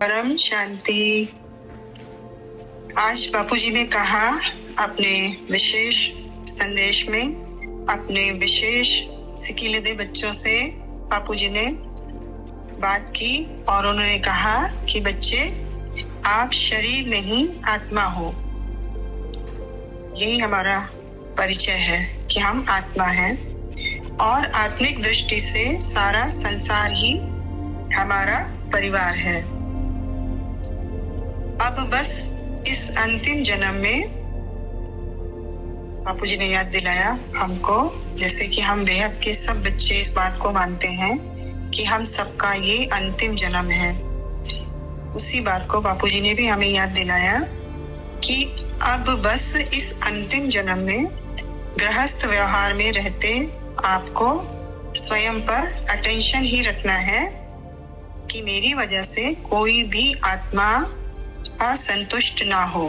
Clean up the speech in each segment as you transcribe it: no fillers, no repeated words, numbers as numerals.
परम शांति। आज बापूजी ने कहा अपने विशेष संदेश में, अपने विशेष सिकीलिदे बच्चों से बापूजी ने बात की और उन्होंने कहा कि बच्चे, आप शरीर नहीं आत्मा हो। यही हमारा परिचय है कि हम आत्मा हैं और आत्मिक दृष्टि से सारा संसार ही हमारा परिवार है। अब बस इस अंतिम जन्म में बापूजी ने याद दिलाया हमको, जैसे कि हम बेहद के सब बच्चे इस बात को मानते हैं कि हम सबका ये अंतिम जन्म है। उसी बात को बापूजी ने भी हमें याद दिलाया कि अब बस इस अंतिम जन्म में गृहस्थ व्यवहार में रहते आपको स्वयं पर अटेंशन ही रखना है कि मेरी वजह से कोई भी आत्मा असंतुष्ट ना हो,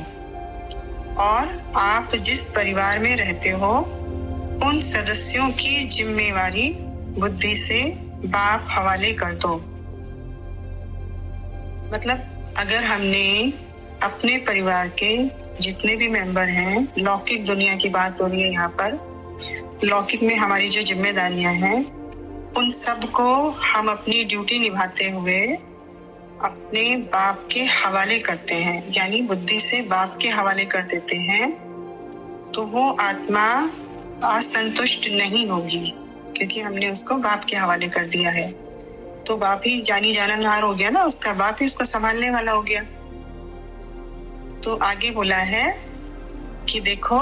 और आप जिस परिवार में रहते हो उन सदस्यों की जिम्मेवारी बुद्धि से बाप हवाले कर दो। मतलब अगर हमने अपने परिवार के जितने भी मेंबर हैं, लौकिक दुनिया की बात हो रही है यहाँ पर, लौकिक में हमारी जो जिम्मेदारियां हैं उन सब को हम अपनी ड्यूटी निभाते हुए अपने बाप के हवाले करते हैं, यानी बुद्धि से बाप के हवाले कर देते हैं, तो वो आत्मा असंतुष्ट नहीं होगी क्योंकि हमने उसको बाप के हवाले कर दिया है। तो बाप ही जानी जाननहार हो गया ना, उसका बाप ही उसको संभालने वाला हो गया। तो आगे बोला है कि देखो,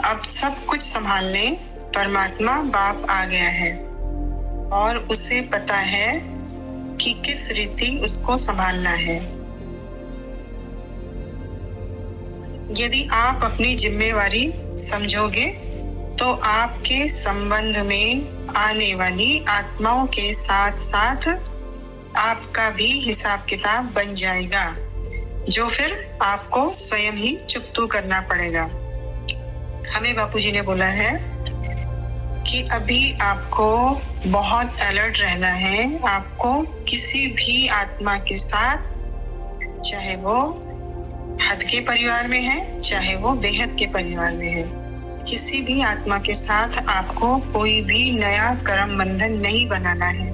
अब सब कुछ संभालने परमात्मा बाप आ गया है और उसे पता है कि किस रीति उसको संभालना है। यदि आप अपनी जिम्मेवारी समझोगे तो आपके संबंध में आने वाली आत्माओं के साथ साथ आपका भी हिसाब किताब बन जाएगा, जो फिर आपको स्वयं ही चुकतू करना पड़ेगा। हमें बापूजी ने बोला है कि अभी आपको बहुत अलर्ट रहना है। आपको किसी भी आत्मा के साथ, चाहे वो हद के परिवार में है चाहे वो बेहद के परिवार में है, किसी भी आत्मा के साथ आपको कोई भी नया कर्म बंधन नहीं बनाना है।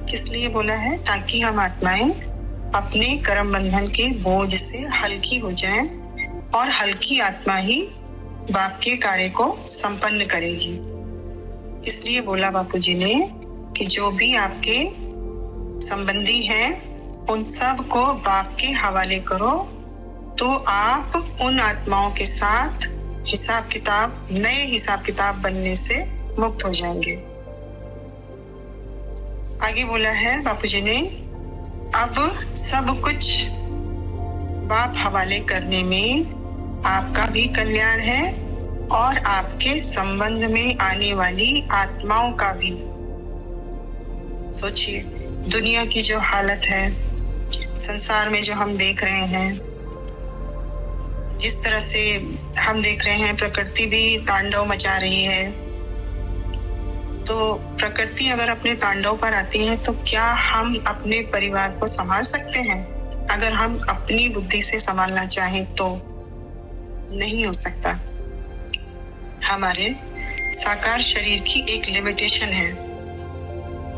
किस लिए बोला है? ताकि हम आत्माएं अपने कर्म बंधन के बोझ से हल्की हो जाएं और हल्की आत्मा ही बाप के कार्य को संपन्न करेगी। इसलिए बोला बापूजी ने कि जो भी आपके संबंधी हैं उन सब को बाप के हवाले करो, तो आप उन आत्माओं के साथ नए हिसाब किताब बनने से मुक्त हो जाएंगे। आगे बोला है बापूजी ने, अब सब कुछ बाप हवाले करने में आपका भी कल्याण है और आपके संबंध में आने वाली आत्माओं का भी। सोचिए, दुनिया की जो हालत है, संसार में जो हम देख रहे हैं, जिस तरह से हम देख रहे हैं, प्रकृति भी तांडव मचा रही है। तो प्रकृति अगर अपने तांडव पर आती है तो क्या हम अपने परिवार को संभाल सकते हैं? अगर हम अपनी बुद्धि से संभालना चाहें तो नहीं हो सकता। हमारे साकार शरीर की एक लिमिटेशन है,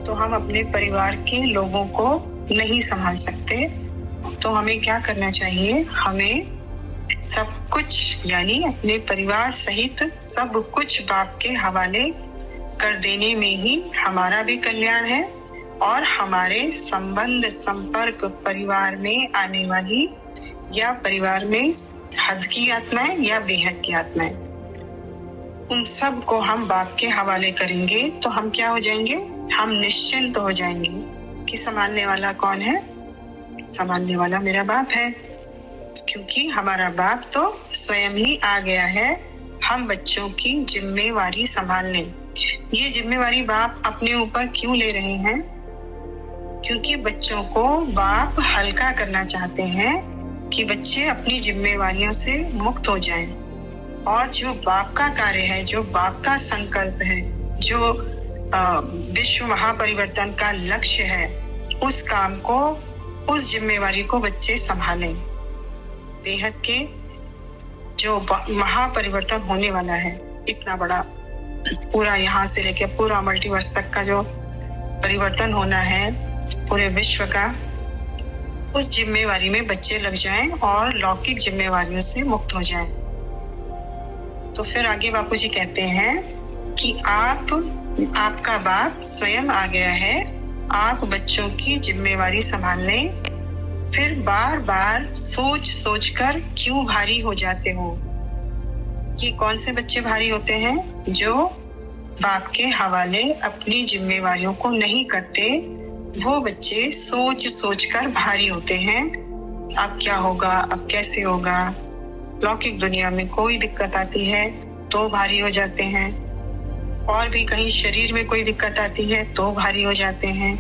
तो हम अपने परिवार के लोगों को नहीं संभाल सकते। तो हमें क्या करना चाहिए? हमें सब कुछ, यानी अपने परिवार सहित सब कुछ बाप के हवाले कर देने में ही हमारा भी कल्याण है और हमारे संबंध संपर्क परिवार में आने वाली या परिवार में हद की आत्माएं या बेहद की आत्माएं, उन सब को हम बाप के हवाले करेंगे तो हम क्या हो जाएंगे? हम निश्चिंत हो जाएंगे कि संभालने वाला कौन है? संभालने वाला मेरा बाप है, क्योंकि हमारा बाप तो स्वयं ही आ गया है हम बच्चों की जिम्मेवारी संभालने। ये जिम्मेवारी बाप अपने ऊपर क्यों ले रहे हैं? क्योंकि बच्चों को बाप हल्का करना चाहते हैं कि बच्चे अपनी जिम्मेवारियों से मुक्त हो जाएं और जो बाप का कार्य है, जो बाप का संकल्प है, जो विश्व महापरिवर्तन का लक्ष्य है, उस काम को उस जिम्मेवारी को बच्चे संभालें। बेहद के जो महापरिवर्तन होने वाला है, इतना बड़ा पूरा यहाँ से लेके पूरा मल्टीवर्स तक का जो परिवर्तन होना है पूरे विश्व का, उस जिम्मेवारी में बच्चे लग जाएं और लौकिक जिम्मेवारियों से मुक्त हो जाएं। तो फिर आगे बापूजी कहते हैं कि आपका बाप स्वयं आ गया है, आप बच्चों की जिम्मेवारी संभाल लें। फिर बार बार सोच सोच कर क्यों भारी हो जाते हो? ये कौन से बच्चे भारी होते हैं? जो बाप के हवाले अपनी जिम्मेवारियों को नहीं करते, वो बच्चे सोच सोच कर भारी होते हैं। अब क्या होगा, अब कैसे होगा? लौकिक दुनिया में कोई दिक्कत आती है तो भारी हो जाते हैं, और भी कहीं शरीर में कोई दिक्कत आती है तो भारी हो जाते हैं।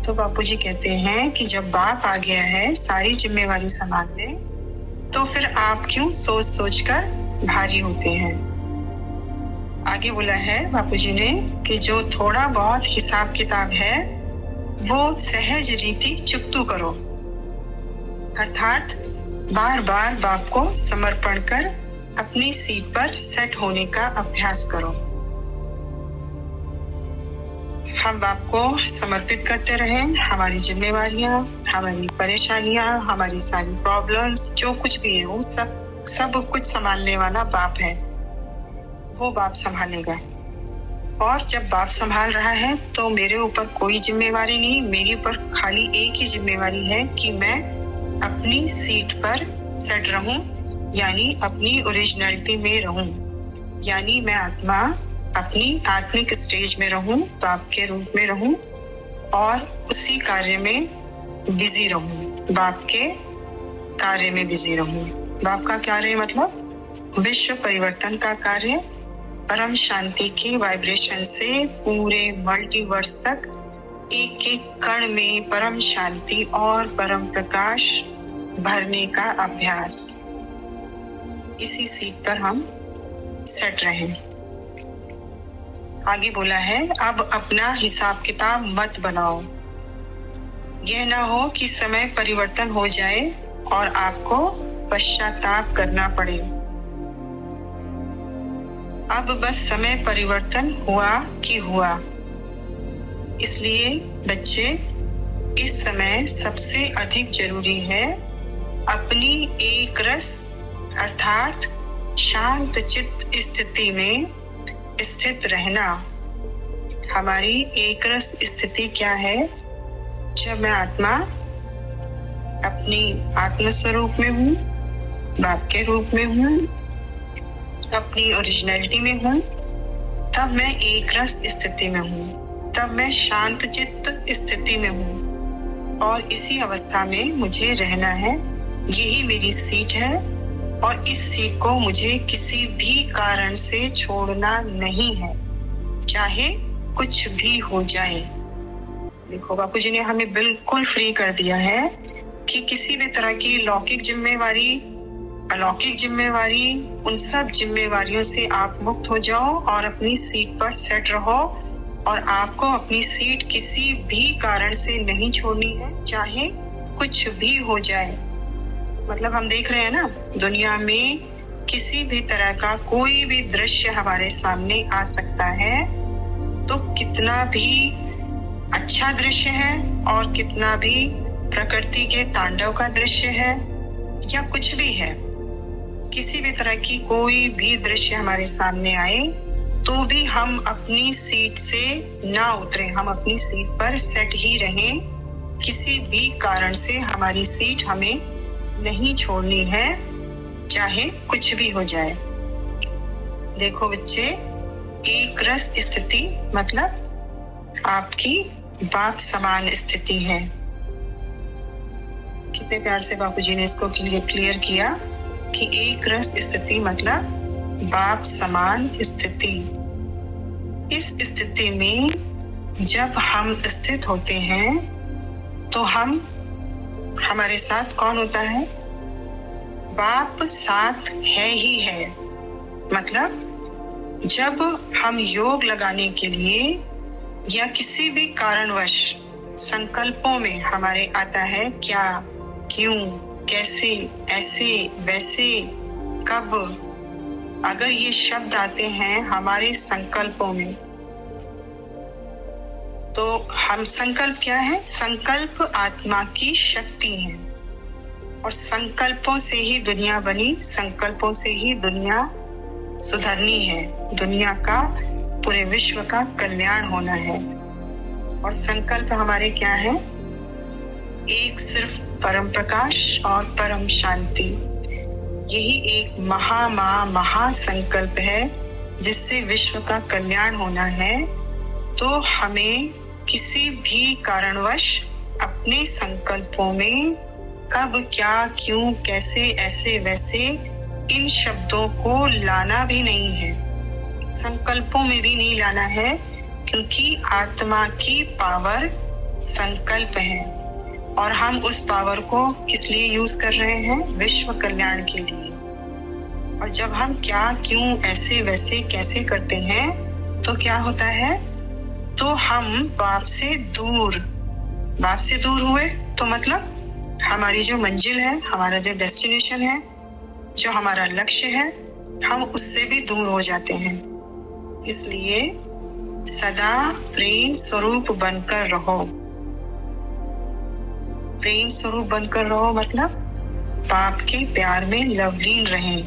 तो बापूजी कहते हैं कि जब बाप आ गया है सारी जिम्मेवारी संभालने, तो फिर आप क्यों सोच सोच कर भारी होते हैं? आगे बोला है बापूजी ने कि जो थोड़ा बहुत हिसाब किताब है वो सहज रीति चुकतू करो, अर्थात बार बार बाप को समर्पण कर अपनी सीट पर सेट होने का अभ्यास करो। हम बाप को समर्पित करते रहें, हमारी जिम्मेवारियां, हमारी परेशानियां, हमारी सारी प्रॉब्लम्स, जो कुछ भी है वो सब कुछ संभालने वाला बाप है, वो बाप संभालेगा। और जब बाप संभाल रहा है तो मेरे ऊपर कोई जिम्मेवारी नहीं, मेरे ऊपर खाली एक ही जिम्मेवारी है कि मैं अपनी सीट पर सेट रहूं, यानी अपनी ओरिजिनलिटी में रहूं, यानी मैं आत्मा अपनी आत्मिक स्टेज में रहूं, बाप के रूप में रहूं और उसी कार्य में बिजी रहूं, बाप के कार्य में बिजी रहूं। बाप का कार्य मतलब विश्व परिवर्तन का कार्य, परम शांति की वाइब्रेशन से पूरे मल्टीवर्स तक एक एक कण में परम शांति और परम प्रकाश भरने का अभ्यास। इसी सीट पर हम सेट रहें। आगे बोला है, अब अपना हिसाब किताब मत बनाओ। यह ना हो कि समय परिवर्तन हो जाए और आपको पश्चाताप करना पड़े। अब बस समय परिवर्तन हुआ कि हुआ। इसलिए बच्चे, इस समय सबसे अधिक जरूरी है अपनी एक रस अर्थात शांत चित्त स्थिति में स्थित रहना। हमारी एक रस स्थिति क्या है? जब मैं आत्मा अपनी आत्म स्वरूप में हूँ, बाप के रूप में हूँ, अपनी ओरिजिनलिटी में हूँ, तब मैं एक रस स्थिति में हूँ, तब मैं शांत चित्त स्थिति में हूँ और इसी अवस्था में मुझे रहना है। यही मेरी सीट है और इस सीट को मुझे किसी भी कारण से छोड़ना नहीं है, चाहे कुछ भी हो जाए। देखो बापूजी ने हमें बिल्कुल फ्री कर दिया है कि किसी भी तरह की लौकिक जिम्मेवारी, अलौकिक जिम्मेवारी, उन सब जिम्मेवारियों से आप मुक्त हो जाओ और अपनी सीट पर सेट रहो। और आपको अपनी सीट किसी भी कारण से नहीं छोड़नी है, चाहे कुछ भी हो जाए। मतलब हम देख रहे हैं ना, दुनिया में किसी भी तरह का कोई भी दृश्य हमारे सामने आ सकता है, तो कितना भी अच्छा दृश्य है और कितना भी प्रकृति के तांडव का दृश्य है या कुछ भी है, किसी भी तरह की कोई भी दृश्य हमारे सामने आए तो भी हम अपनी सीट से ना उतरें, हम अपनी सीट पर सेट ही रहें। किसी भी कारण से हमारी सीट हमें नहीं छोड़नी है, चाहे कुछ भी हो जाए। देखो बच्चे, एक रस स्थिति मतलब आपकी बाप समान स्थिति है। कितने प्यार से बापूजी ने इसको क्लियर किया कि एक रस स्थिति मतलब बाप समान स्थिति। इस स्थिति में जब हम स्थित होते हैं तो हमारे साथ कौन होता है? बाप साथ है ही है। मतलब जब हम योग लगाने के लिए या किसी भी कारणवश संकल्पों में हमारे आता है क्या, क्यों, कैसे, ऐसे, वैसे, कब। अगर ये शब्द आते हैं हमारे संकल्पों में, तो हम संकल्प क्या है? संकल्प आत्मा की शक्ति है और संकल्पों से ही दुनिया बनी, संकल्पों से ही दुनिया सुधरनी है, दुनिया का, पूरे विश्व का कल्याण होना है। और संकल्प हमारे क्या है? एक सिर्फ परम प्रकाश और परम शांति। यही एक महासंकल्प है जिससे विश्व का कल्याण होना है। तो हमें किसी भी कारणवश अपने संकल्पों में कब, क्या, क्यों, कैसे, ऐसे, वैसे इन शब्दों को लाना भी नहीं है, संकल्पों में भी नहीं लाना है, क्योंकि आत्मा की पावर संकल्प है और हम उस पावर को किस लिए यूज कर रहे हैं? विश्व कल्याण के लिए। और जब हम क्या, क्यों, ऐसे, वैसे, कैसे करते हैं तो क्या होता है? तो हम बाप से दूर हुए, तो मतलब हमारी जो मंजिल है, हमारा जो डेस्टिनेशन है, जो हमारा लक्ष्य है, हम उससे भी दूर हो जाते हैं। इसलिए सदा प्रेम स्वरूप बनकर रहो। प्रेम स्वरूप बनकर रहो मतलब बाप के प्यार में लवलीन रहें।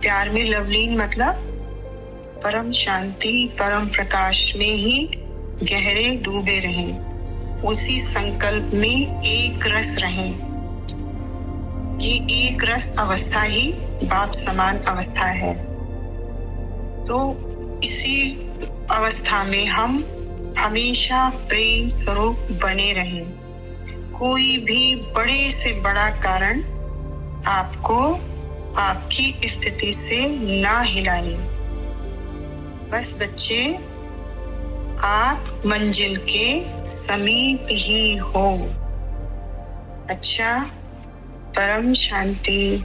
प्यार में लवलीन मतलब परम शांति, परम प्रकाश में ही गहरे डूबे रहें, उसी संकल्प में एक रस रहें। ये एक रस अवस्था ही बाप समान अवस्था है। तो इसी अवस्था में हम हमेशा प्रेम स्वरूप बने रहें। कोई भी बड़े से बड़ा कारण आपको आपकी स्थिति से ना हिलाए। बस बच्चे, आप मंजिल के समीप ही हो। अच्छा, परम शांति।